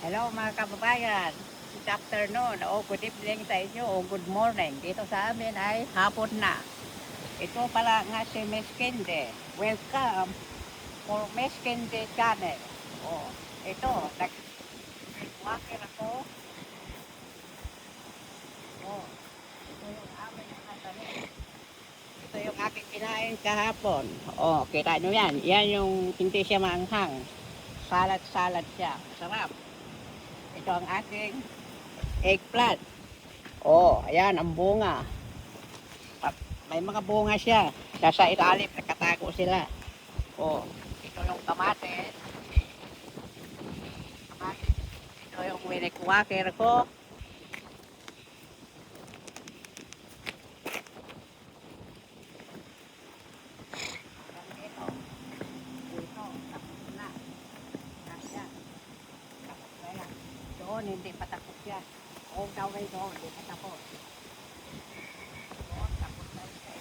Hello mga kababayan. Good afternoon o good evening sa inyo o good morning. Dito sa amin ay hapon na. Ito pala nga si Miss Kende. Welcome for Miss Kende channel. O, ito, nag-walker ako. O, ito yung aming natanim. Ito yung aking kinain kahapon. O, kita nyo yan. Yan yung hindi siya maanghang. Salad-salad siya. Sarap. Ito ang aking eggplant. Oh, ayan ang bunga. May mga bunga siya. Nasa ilalim, nakatago sila. Oh, ito yung kamatis. Kamatis. Ito yung winikwaker ko. Ito. Ito, tapos na. Kasya. Tapos na yan. Doon, hindi pa tapos yan. All the way doon, hindi pa tapos. Doon, tapos na yan.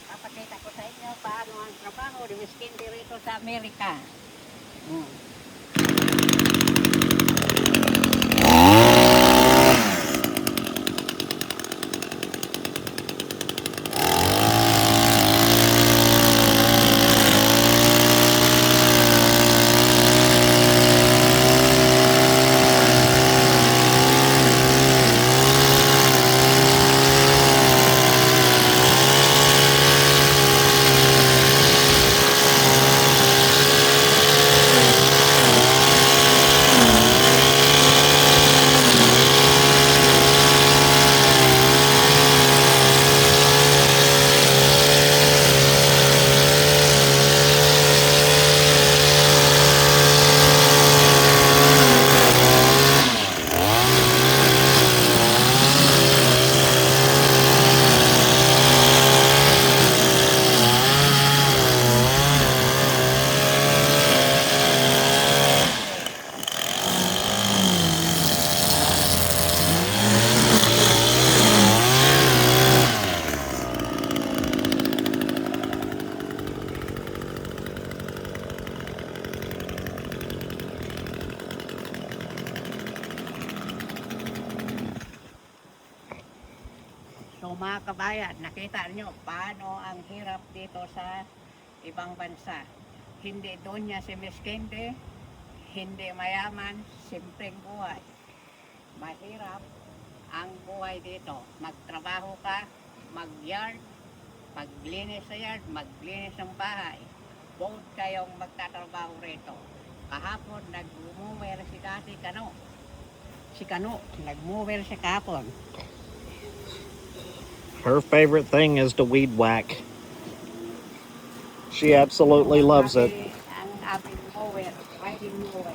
Papakita ko sa inyo paano ang trabaho ni Miss Kindi rito sa Amerika. Hmm. So mga kabayan, nakita nyo paano ang hirap dito sa ibang bansa. Hindi doon niya si Miss Kende, hindi mayaman, simpleng buhay. Mahirap ang buhay dito. Magtrabaho ka, mag-yard, paglinis sa yard, maglinis ng bahay. Both kayong magtatrabaho rito. Kahapon, nag-mower si dati Kano. Si Kano, nag-mower siya kahapon. Her favorite thing is to weed whack. She absolutely loves it. Ang aming mower, riding mower.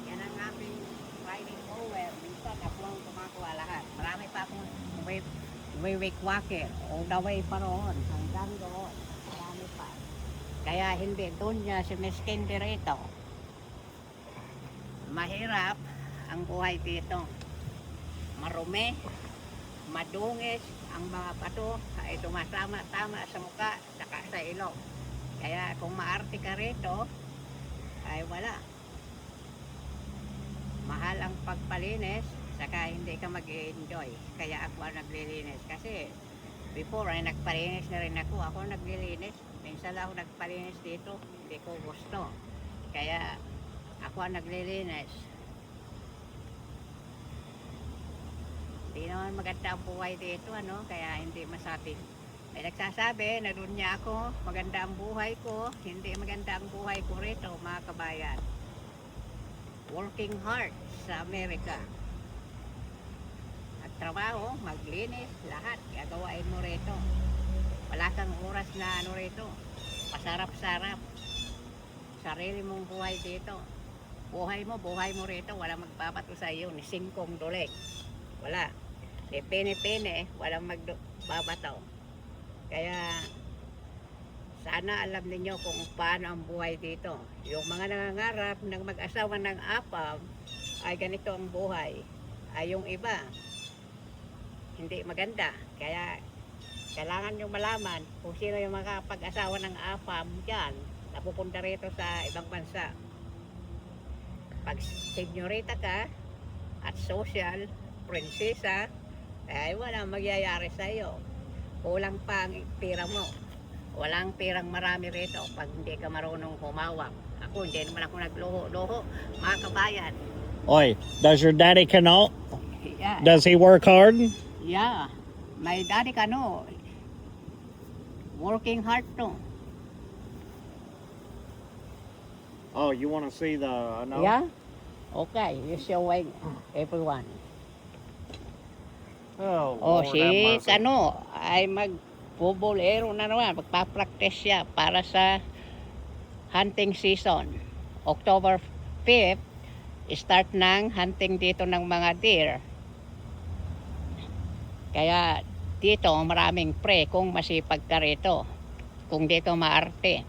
Yan ang aming riding mower. Minsan ako ang gumagawa lahat. Marami pa akong wake walker. All the way pa roon. Hanggang doon. Marami pa. Kaya hindi doon niya si Miss Kendi rito. Mahirap ang buhay dito. Marumi, madungis, ang mga bato ay tumatama-tama sa muka saka sa ilong. Kaya kung maarte ka rito, ay wala. Mahal ang pagpalinis, saka hindi ka mag-enjoy. Kaya ako ang naglilinis. Kasi before ay nagpalinis na rin ako. Ako naglilinis. Minsan lang ako nagpalinis dito. Hindi ko gusto. Kaya ako ang naglilinis. Hindi naman maganda ang buhay dito, ano? Kaya hindi masapit. May nagsasabi na doon niya ako, maganda ang buhay ko. Hindi maganda ang buhay ko rito, mga kabayan. Working hard sa Amerika. Magtrabaho, maglinis, lahat. Gagawain mo rito. Wala kang oras na ano rito. Pasarap-sarap. Sarili mong buhay dito. Buhay mo rito. Walang magpapato sa iyo. Ni singkong dulig. Wala. Ni pene-pene, walang magbabataw. Kaya sana alam ninyo kung paano ang buhay dito. Yung mga nangangarap ng mag-asawa ng apam ay ganito ang buhay. Ay yung iba, hindi maganda. Kaya kailangan nyo malaman kung sino yung makapag-asawa ng apam dyan, napupunta rito sa ibang bansa. Pag senyorita ka at social, prinsesa, ay walang magyayari sa iyo. Kulang pa ang pera mo. Walang perang marami rito pag hindi ka marunong humawak. Ako, hindi naman ako nagluho-luho. Mga kabayan. Oi, does your daddy cannot? Yeah. Does he work hard? Yeah. My daddy kano. Working hard to. Oh, you want to see the no? Yeah? Okay, you showing everyone. Oh, Oh, Lord have si mercy. Kano ay magbobolero na naman. Magpa-practice siya para sa hunting season. October 5th, start ng hunting dito ng mga deer. Kaya dito maraming pre kung masipag ka rito. Kung dito maarte.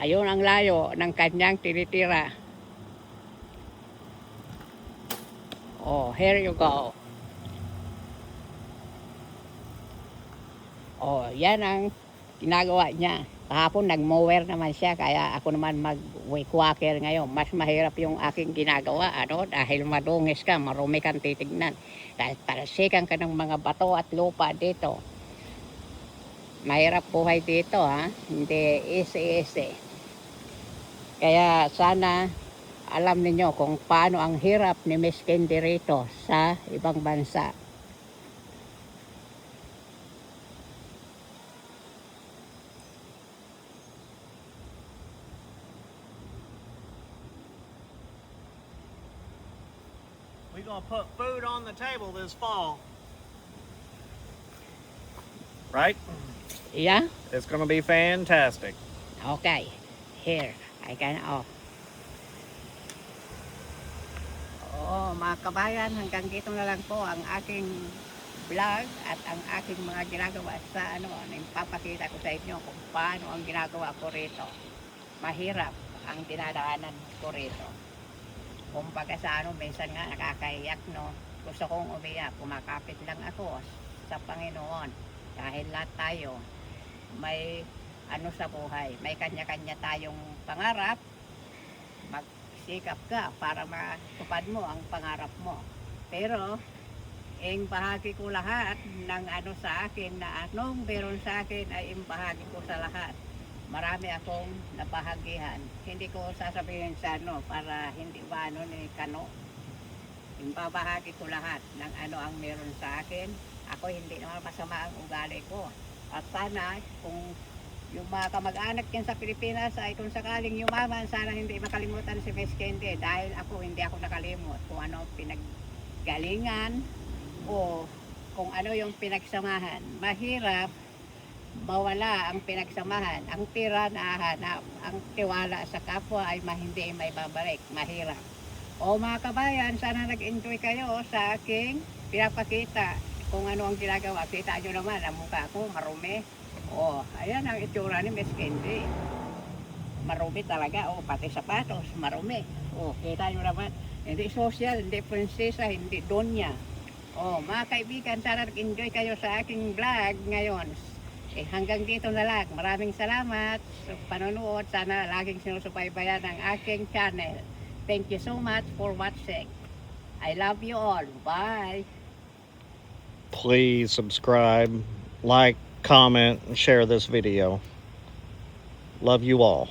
Ayun ang layo ng kanyang tinitira. Oh, here you go. Oh, yan ang ginagawa niya. Kahapon nag-mower naman siya, kaya ako naman mag-walker ngayon. Mas mahirap yung aking ginagawa, dahil madungis ka, marumi kang titignan. Dahil talsikan ka ng mga bato at lupa dito. Mahirap buhay dito, ha? Hindi easy. Kaya sana alam ninyo kung paano ang hirap ni Miss Candy rito sa ibang bansa. We're gonna put food on the table this fall, right? Yeah? It's gonna be fantastic. Okay. Here, I can off. Oo, mga kabayan, hanggang dito na lang po ang aking vlog at ang aking mga ginagawa sa papakita ko sa inyo kung paano ang ginagawa ko rito. Mahirap ang dinadaanan ko rito. Kumbaga sa minsan nga nakakaiyak, no? Gusto kong umiyak, kumakapit lang ako sa Panginoon. Dahil lahat tayo may sa buhay, may kanya-kanya tayong pangarap. Magsikap ka para matupad mo ang pangarap mo. Pero bahagi ko lahat ng sa akin na anong meron sa akin ay bahagi ko sa lahat. Marami akong nabahagihan. Hindi ko sasabihin sa para hindi ba ni Kano. Ibabahagi ko lahat ng ang meron sa akin. Ako hindi naman masama ang ugali ko. At sana kung yung mga kamag-anak yan sa Pilipinas ay kung sakaling yumaman, sana hindi makalimutan si Miss Candy. Dahil hindi ako nakalimot kung ano pinaggalingan o kung ano yung pinagsamahan. Mahirap mawala ang pinagsamahan. Ang tira na hanap, ang tiwala sa kapwa ay hindi may babalik. Mahirap. O mga kabayan, sana nag-enjoy kayo sa aking pinapakita kung ano ang ginagawa. Kita nyo naman, ang mukha ko marumi. Oh, ayan ang itsura ni Miss Candy. Marumi talaga. Oh, pati sapatos, marumi. Oh, kita nyo naman. Hindi social, hindi prinsesa, hindi donya. Oh, mga kaibigan, sana nag-enjoy kayo sa aking vlog ngayon. Hanggang dito na lang. Maraming salamat sa panonood. Sana laging sinusubaybayan ang aking channel. Thank you so much for watching. I love you all. Bye. Please subscribe, like, comment, and share this video. Love you all.